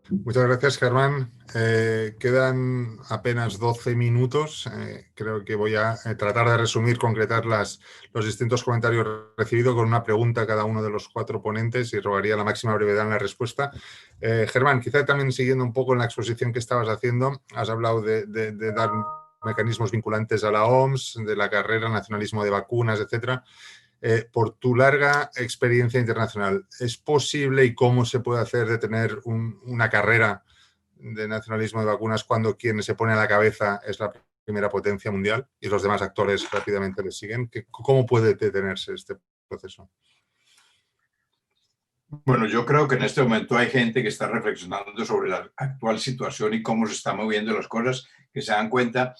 Muchas gracias, Germán. Quedan apenas 12 minutos. Creo que voy a tratar de resumir, concretar los distintos comentarios recibidos con una pregunta a cada uno de los cuatro ponentes y rogaría la máxima brevedad en la respuesta. Germán, quizá también siguiendo un poco en la exposición que estabas haciendo, has hablado de dar mecanismos vinculantes a la OMS, de la carrera, nacionalismo de vacunas, etcétera. Por tu larga experiencia internacional, ¿es posible y cómo se puede hacer de tener una carrera de nacionalismo de vacunas cuando quien se pone a la cabeza es la primera potencia mundial y los demás actores rápidamente le siguen? ¿Cómo puede detenerse este proceso? Bueno, yo creo que en este momento hay gente que está reflexionando sobre la actual situación y cómo se están moviendo las cosas, que se dan cuenta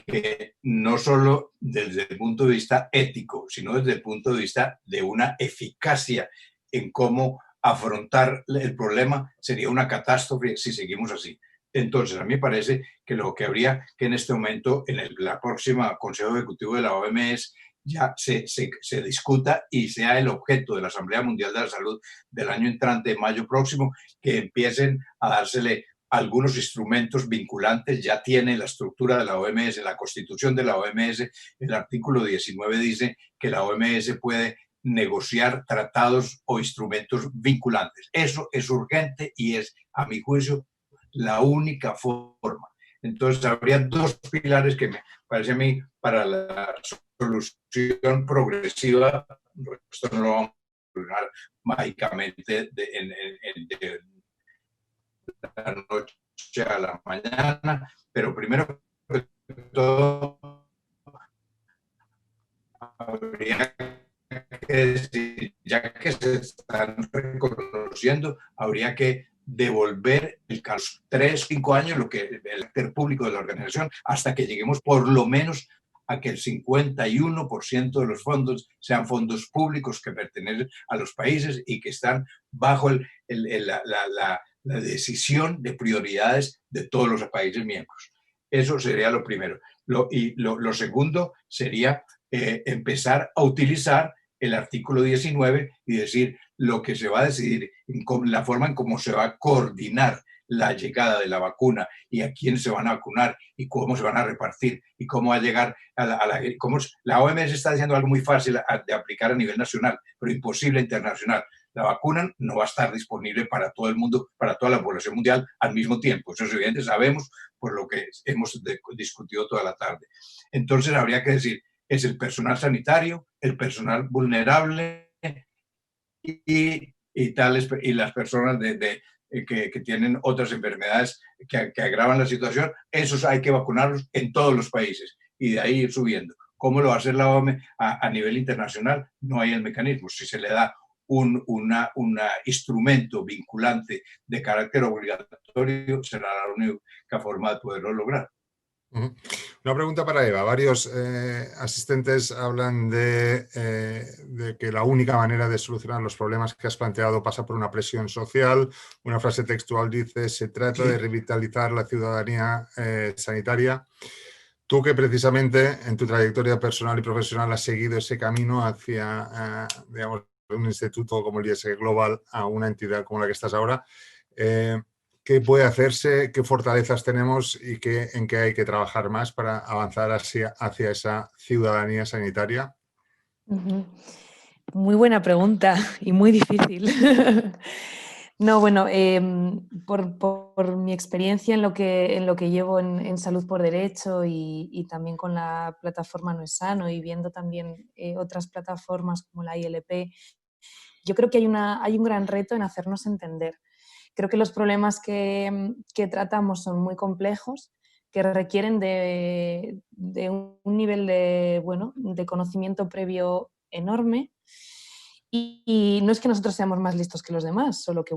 que no solo desde el punto de vista ético, sino desde el punto de vista de una eficacia en cómo afrontar el problema sería una catástrofe si seguimos así. Entonces, a mí me parece que lo que habría que en este momento, en la próxima Consejo Ejecutivo de la OMS, ya se discuta y sea el objeto de la Asamblea Mundial de la Salud del año entrante, mayo próximo, que empiecen a dársele algunos instrumentos vinculantes. Ya tiene la estructura de la OMS, la constitución de la OMS, el artículo 19 dice que la OMS puede negociar tratados o instrumentos vinculantes. Eso es urgente y es, a mi juicio, la única forma. Entonces, habría dos pilares que me parece a mí para la solución progresiva. Esto no lo vamos a solucionar mágicamente de la noche a la mañana, pero primero que todo habría que decir, ya que se están reconociendo, habría que devolver el caso 3, 5 años, lo que el actor público de la organización, hasta que lleguemos por lo menos a que el 51% de los fondos sean fondos públicos que pertenecen a los países y que están bajo la decisión de prioridades de todos los países miembros. Eso sería lo primero. Lo segundo sería empezar a utilizar el artículo 19 y decir lo que se va a decidir, la forma en cómo se va a coordinar la llegada de la vacuna y a quién se van a vacunar y cómo se van a repartir y cómo va a llegar cómo la OMS está diciendo algo muy fácil de aplicar a nivel nacional, pero imposible internacional. La vacuna no va a estar disponible para todo el mundo, para toda la población mundial al mismo tiempo. Eso es evidente, sabemos por lo que hemos discutido toda la tarde. Entonces habría que decir, es el personal sanitario, el personal vulnerable y las personas que tienen otras enfermedades que agravan la situación. Esos hay que vacunarlos en todos los países y de ahí ir subiendo. ¿Cómo lo va a hacer la OMS a nivel internacional? No hay el mecanismo. Si se le da un instrumento vinculante de carácter obligatorio, será la única forma de poderlo lograr. Una pregunta para Eva. Varios asistentes hablan de que la única manera de solucionar los problemas que has planteado pasa por una presión social. Una frase textual dice, se trata de revitalizar la ciudadanía sanitaria. Tú que precisamente en tu trayectoria personal y profesional has seguido ese camino hacia, digamos, un instituto como el IS Global a una entidad como la que estás ahora, ¿qué puede hacerse? ¿Qué fortalezas tenemos y en qué hay que trabajar más para avanzar hacia esa ciudadanía sanitaria? Muy buena pregunta y muy difícil. No, bueno, por mi experiencia en lo que llevo en Salud por Derecho y también con la plataforma No es Sano y viendo también otras plataformas como la ILP, yo creo que hay un gran reto en hacernos entender. Creo que los problemas que tratamos son muy complejos, que requieren de un nivel de conocimiento previo enorme. Y no es que nosotros seamos más listos que los demás, solo que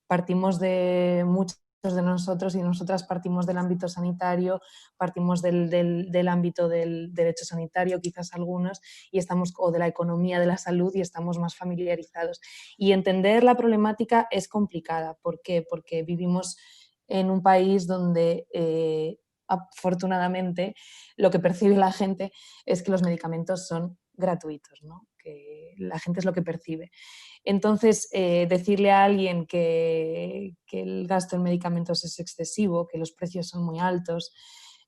partimos de muchos de nosotros y nosotras partimos del ámbito sanitario, partimos del ámbito del derecho sanitario, quizás algunos, o de la economía de la salud, y estamos más familiarizados. Y entender la problemática es complicada. ¿Por qué? Porque vivimos en un país donde afortunadamente lo que percibe la gente es que los medicamentos son gratuitos, ¿no? la gente es lo que percibe. Entonces, decirle a alguien que el gasto en medicamentos es excesivo, que los precios son muy altos,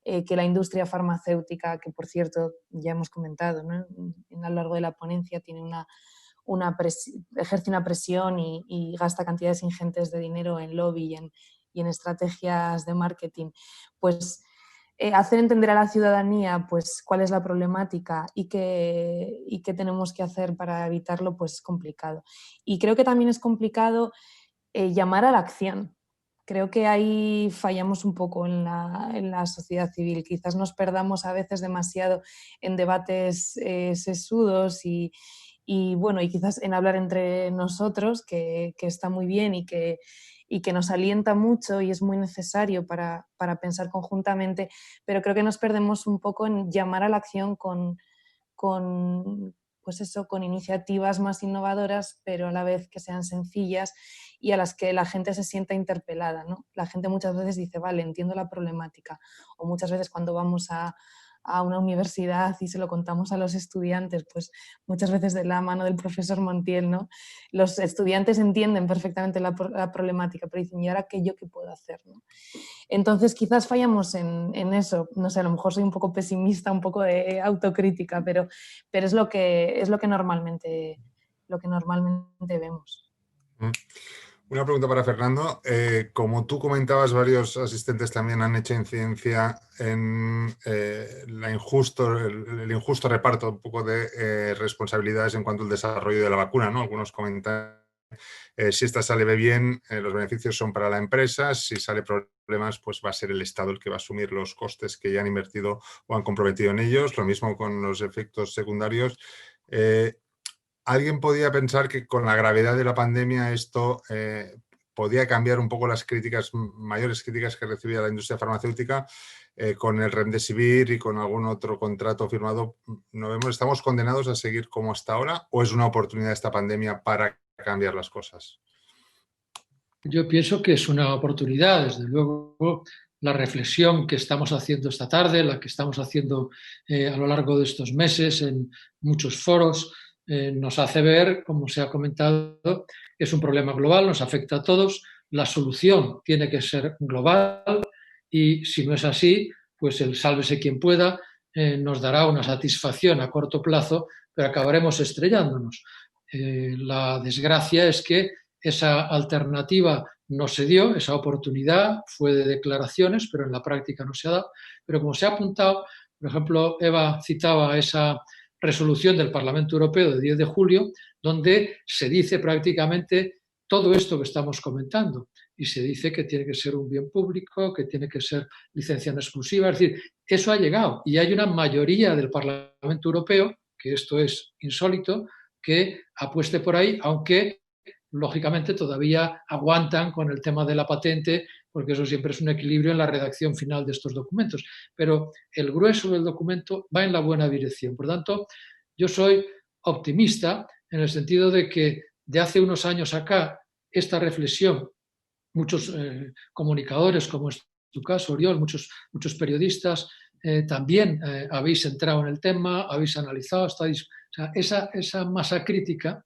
que la industria farmacéutica, que por cierto ya hemos comentado, ¿no?, a lo largo de la ponencia, tiene ejerce una presión y gasta cantidades ingentes de dinero en lobby y en estrategias de marketing, pues hacer entender a la ciudadanía pues cuál es la problemática y qué tenemos que hacer para evitarlo, pues es complicado. Y creo que también es complicado llamar a la acción. Creo que ahí fallamos un poco en la sociedad civil. Quizás nos perdamos a veces demasiado en debates sesudos y bueno, y quizás en hablar entre nosotros, que está muy bien y que nos alienta mucho y es muy necesario para pensar conjuntamente, pero creo que nos perdemos un poco en llamar a la acción pues eso, con iniciativas más innovadoras, pero a la vez que sean sencillas y a las que la gente se sienta interpelada, ¿no? La gente muchas veces dice, vale, entiendo la problemática, o muchas veces cuando vamos a una universidad y se lo contamos a los estudiantes, pues muchas veces de la mano del profesor Montiel, ¿no? Los estudiantes entienden perfectamente la problemática, pero dicen, ¿y ahora qué puedo hacer, ¿no? Entonces quizás fallamos en eso, no sé, a lo mejor soy un poco pesimista, un poco de autocrítica, pero es lo que normalmente vemos. Una pregunta para Fernando. Como tú comentabas, varios asistentes también han hecho incidencia en el injusto reparto un poco de responsabilidades en cuanto al desarrollo de la vacuna, ¿no? Algunos comentan si esta sale bien, los beneficios son para la empresa, si sale problemas, pues va a ser el Estado el que va a asumir los costes que ya han invertido o han comprometido en ellos. Lo mismo con los efectos secundarios. ¿Alguien podía pensar que con la gravedad de la pandemia esto podía cambiar un poco las mayores críticas que recibía la industria farmacéutica con el Remdesivir y con algún otro contrato firmado? ¿Estamos condenados a seguir como hasta ahora o es una oportunidad esta pandemia para cambiar las cosas? Yo pienso que es una oportunidad, desde luego. La reflexión que estamos haciendo esta tarde, la que estamos haciendo a lo largo de estos meses en muchos foros, nos hace ver, como se ha comentado, que es un problema global, nos afecta a todos, la solución tiene que ser global y si no es así, pues el sálvese quien pueda nos dará una satisfacción a corto plazo, pero acabaremos estrellándonos. La desgracia es que esa alternativa no se dio, esa oportunidad fue de declaraciones, pero en la práctica no se ha dado. Pero como se ha apuntado, por ejemplo, Eva citaba esa resolución del Parlamento Europeo de 10 de julio, donde se dice prácticamente todo esto que estamos comentando. Y se dice que tiene que ser un bien público, que tiene que ser licencia en exclusiva. Es decir, eso ha llegado. Y hay una mayoría del Parlamento Europeo, que esto es insólito, que apueste por ahí, aunque lógicamente todavía aguantan con el tema de la patente, porque eso siempre es un equilibrio en la redacción final de estos documentos. Pero el grueso del documento va en la buena dirección. Por tanto, yo soy optimista en el sentido de que de hace unos años acá, esta reflexión, muchos comunicadores, como es tu caso, Oriol, muchos periodistas, también habéis entrado en el tema, habéis analizado, esa masa crítica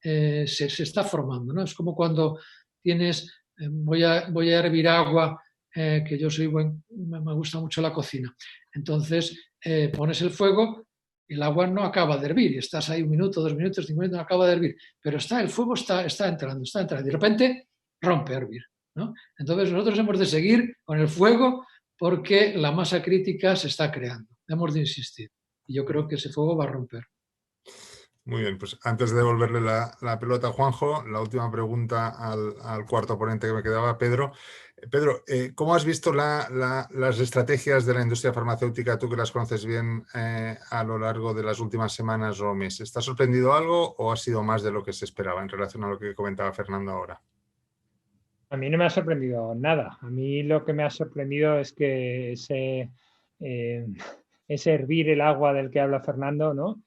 se está formando, ¿no? Es como cuando tienes, voy a hervir agua, que yo soy me gusta mucho la cocina. Entonces pones el fuego, el agua no acaba de hervir, y estás ahí 1 minuto, 2 minutos, 5 minutos, no acaba de hervir, pero el fuego está entrando, y de repente rompe a hervir, ¿no? Entonces nosotros hemos de seguir con el fuego porque la masa crítica se está creando, hemos de insistir, y yo creo que ese fuego va a romper. Muy bien, pues antes de devolverle la pelota a Juanjo, la última pregunta al cuarto ponente que me quedaba, Pedro. Pedro, ¿cómo has visto las estrategias de la industria farmacéutica, tú que las conoces bien, a lo largo de las últimas semanas o meses? ¿Te ha sorprendido algo o ha sido más de lo que se esperaba en relación a lo que comentaba Fernando ahora? A mí no me ha sorprendido nada. A mí lo que me ha sorprendido es que ese hervir el agua del que habla Fernando, ¿no?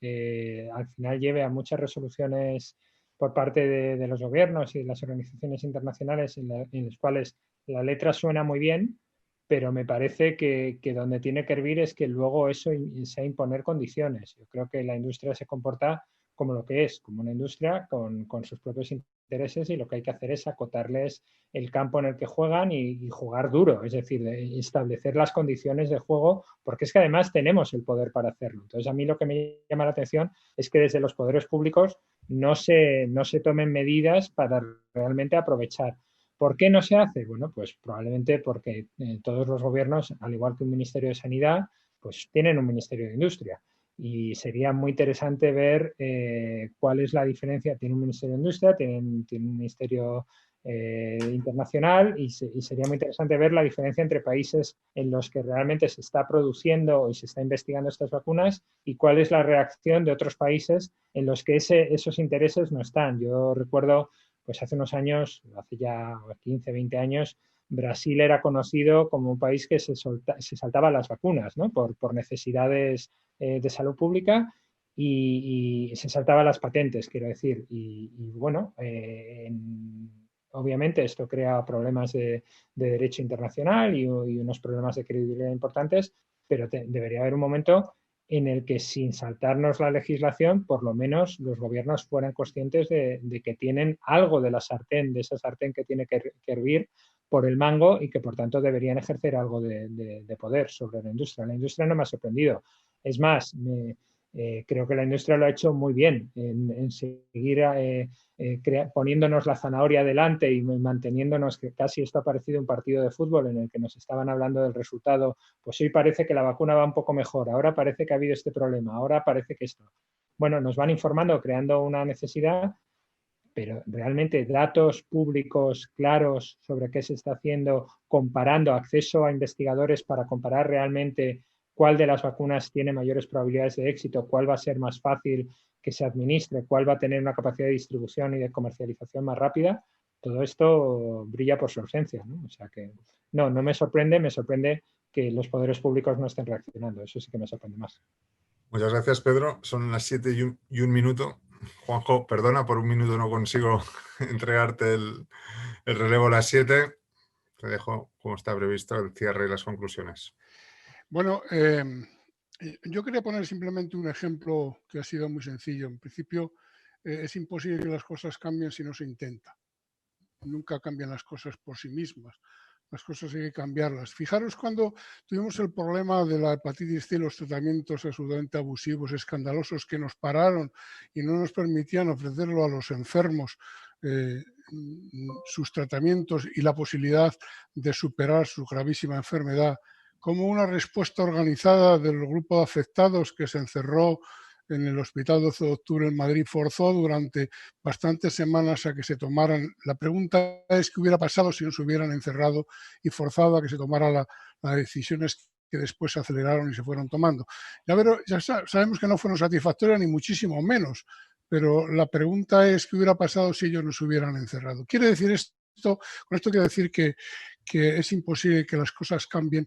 Al final lleve a muchas resoluciones por parte de los gobiernos y de las organizaciones internacionales en las cuales la letra suena muy bien, pero me parece que donde tiene que hervir es que luego eso sea imponer condiciones. Yo creo que la industria se comporta como lo que es, como una industria con sus propios intereses, y lo que hay que hacer es acotarles el campo en el que juegan y jugar duro, es decir, establecer las condiciones de juego, porque es que además tenemos el poder para hacerlo. Entonces, a mí lo que me llama la atención es que desde los poderes públicos no se tomen medidas para realmente aprovechar. ¿Por qué no se hace? Bueno, pues probablemente porque todos los gobiernos, al igual que un Ministerio de Sanidad, pues tienen un Ministerio de Industria. Y sería muy interesante ver cuál es la diferencia. Tiene un Ministerio de Industria, tiene un Ministerio internacional, y sería muy interesante ver la diferencia entre países en los que realmente se está produciendo y se está investigando estas vacunas y cuál es la reacción de otros países en los que esos intereses no están. Yo recuerdo, pues hace unos años, hace ya 15, 20 años, Brasil era conocido como un país que se saltaba las vacunas, ¿no? por necesidades de salud pública, y se saltaba las patentes, quiero decir. Y bueno, obviamente esto crea problemas de derecho internacional y unos problemas de credibilidad importantes, pero debería haber un momento en el que, sin saltarnos la legislación, por lo menos los gobiernos fueran conscientes de que tienen algo de la sartén, de esa sartén que tiene que hervir por el mango, y que por tanto deberían ejercer algo de poder sobre la industria. La industria no me ha sorprendido. Es más, creo que la industria lo ha hecho muy bien en seguir poniéndonos la zanahoria delante y manteniéndonos, que casi esto ha parecido un partido de fútbol en el que nos estaban hablando del resultado. Pues hoy parece que la vacuna va un poco mejor, ahora parece que ha habido este problema, ahora parece que esto. Bueno, nos van informando, creando una necesidad, pero realmente datos públicos claros sobre qué se está haciendo, comparando, acceso a investigadores para comparar realmente cuál de las vacunas tiene mayores probabilidades de éxito, cuál va a ser más fácil que se administre, cuál va a tener una capacidad de distribución y de comercialización más rápida. Todo esto brilla por su ausencia, ¿no? O sea que no me sorprende que los poderes públicos no estén reaccionando. Eso sí que me sorprende más. Muchas gracias, Pedro. Son las 7:01 minuto. Juanjo, perdona, por un minuto no consigo entregarte el relevo a las 7. Te dejo, como está previsto, el cierre y las conclusiones. Bueno, yo quería poner simplemente un ejemplo que ha sido muy sencillo. En principio, es imposible que las cosas cambien si no se intenta. Nunca cambian las cosas por sí mismas. Las cosas hay que cambiarlas. Fijaros cuando tuvimos el problema de la hepatitis C, los tratamientos absolutamente abusivos, escandalosos, que nos pararon y no nos permitían ofrecerlo a los enfermos, sus tratamientos y la posibilidad de superar su gravísima enfermedad, como una respuesta organizada del grupo de afectados que se encerró en el Hospital 12 de Octubre en Madrid, forzó durante bastantes semanas a que se tomaran. La pregunta es qué hubiera pasado si no se hubieran encerrado y forzado a que se tomaran las decisiones que después se aceleraron y se fueron tomando. Ya sabemos que no fueron satisfactorias, ni muchísimo menos, pero la pregunta es qué hubiera pasado si ellos no se hubieran encerrado. Quiere decir esto, con esto quiero decir que es imposible que las cosas cambien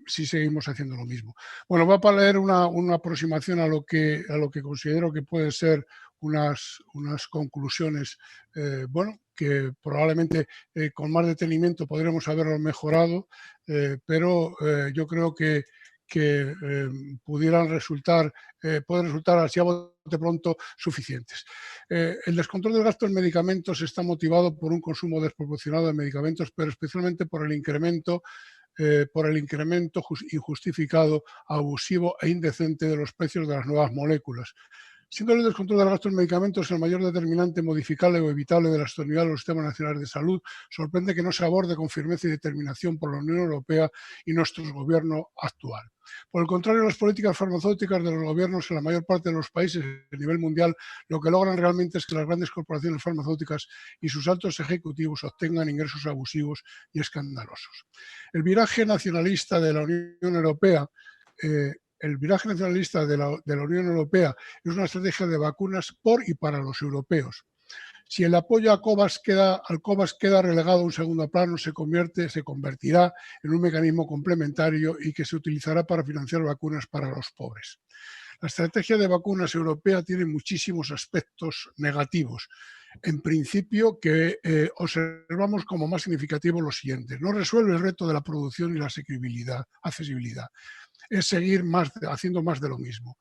si seguimos haciendo lo mismo. Bueno, voy a leer una aproximación a lo que considero que pueden ser unas conclusiones, bueno, que probablemente con más detenimiento podremos haberlo mejorado, pero yo creo que pueden resultar así a bote pronto suficientes. El descontrol del gasto en medicamentos está motivado por un consumo desproporcionado de medicamentos, pero especialmente por el incremento injustificado, abusivo e indecente de los precios de las nuevas moléculas. Siendo el descontrol del gasto en medicamentos el mayor determinante modificable o evitable de la sostenibilidad de los sistemas nacionales de salud, sorprende que no se aborde con firmeza y determinación por la Unión Europea y nuestro gobierno actual. Por el contrario, las políticas farmacéuticas de los gobiernos en la mayor parte de los países a nivel mundial lo que logran realmente es que las grandes corporaciones farmacéuticas y sus altos ejecutivos obtengan ingresos abusivos y escandalosos. El viraje nacionalista de la Unión Europea es una estrategia de vacunas por y para los europeos. Si el apoyo al COVAX queda relegado a un segundo plano, se convertirá en un mecanismo complementario y que se utilizará para financiar vacunas para los pobres. La estrategia de vacunas europea tiene muchísimos aspectos negativos. En principio, que observamos como más significativo lo siguiente: no resuelve el reto de la producción y la accesibilidad. Es seguir haciendo más de lo mismo.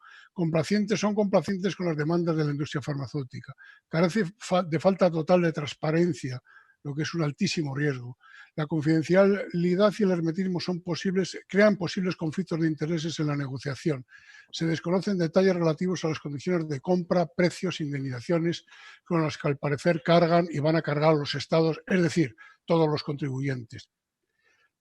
son complacientes con las demandas de la industria farmacéutica. Carece de falta total de transparencia, lo que es un altísimo riesgo. La confidencialidad y el hermetismo crean posibles conflictos de intereses en la negociación. Se desconocen detalles relativos a las condiciones de compra, precios, indemnizaciones, con las que al parecer cargan y van a cargar los estados, es decir, todos los contribuyentes.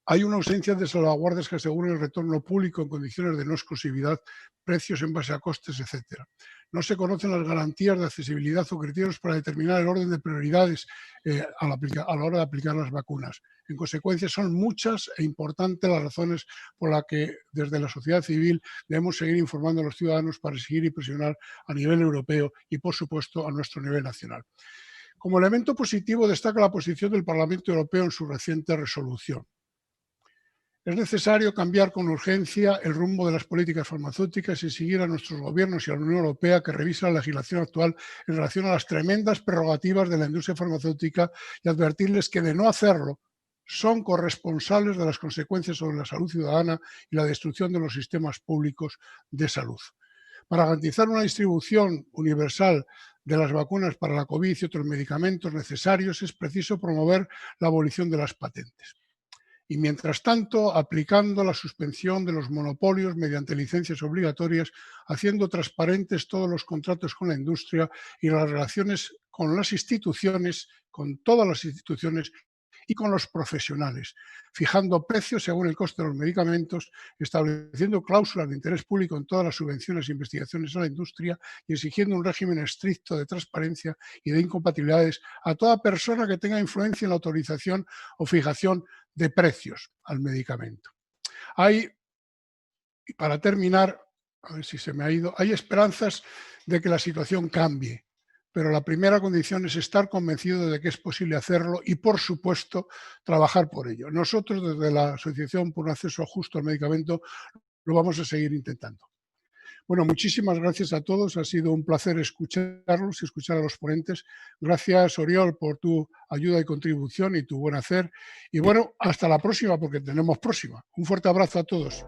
Hay una ausencia de salvaguardas que aseguren el retorno público en condiciones de no exclusividad, precios en base a costes, etc. No se conocen las garantías de accesibilidad o criterios para determinar el orden de prioridades a la hora de aplicar las vacunas. En consecuencia, son muchas e importantes las razones por las que desde la sociedad civil debemos seguir informando a los ciudadanos para exigir y presionar a nivel europeo y, por supuesto, a nuestro nivel nacional. Como elemento positivo destaca la posición del Parlamento Europeo en su reciente resolución. Es necesario cambiar con urgencia el rumbo de las políticas farmacéuticas y seguir a nuestros gobiernos y a la Unión Europea, que revisa la legislación actual en relación a las tremendas prerrogativas de la industria farmacéutica, y advertirles que, de no hacerlo, son corresponsables de las consecuencias sobre la salud ciudadana y la destrucción de los sistemas públicos de salud. Para garantizar una distribución universal de las vacunas para la COVID y otros medicamentos necesarios, es preciso promover la abolición de las patentes. Y, mientras tanto, aplicando la suspensión de los monopolios mediante licencias obligatorias, haciendo transparentes todos los contratos con la industria y las relaciones con las instituciones, con todas las instituciones y con los profesionales, fijando precios según el coste de los medicamentos, estableciendo cláusulas de interés público en todas las subvenciones e investigaciones a la industria y exigiendo un régimen estricto de transparencia y de incompatibilidades a toda persona que tenga influencia en la autorización o fijación de precios al medicamento. Y para terminar, a ver si se me ha ido, hay esperanzas de que la situación cambie, pero la primera condición es estar convencido de que es posible hacerlo y, por supuesto, trabajar por ello. Nosotros, desde la Asociación por un Acceso Justo al Medicamento, lo vamos a seguir intentando. Bueno, muchísimas gracias a todos. Ha sido un placer escucharlos y escuchar a los ponentes. Gracias, Oriol, por tu ayuda y contribución y tu buen hacer. Y bueno, hasta la próxima, porque tenemos próxima. Un fuerte abrazo a todos.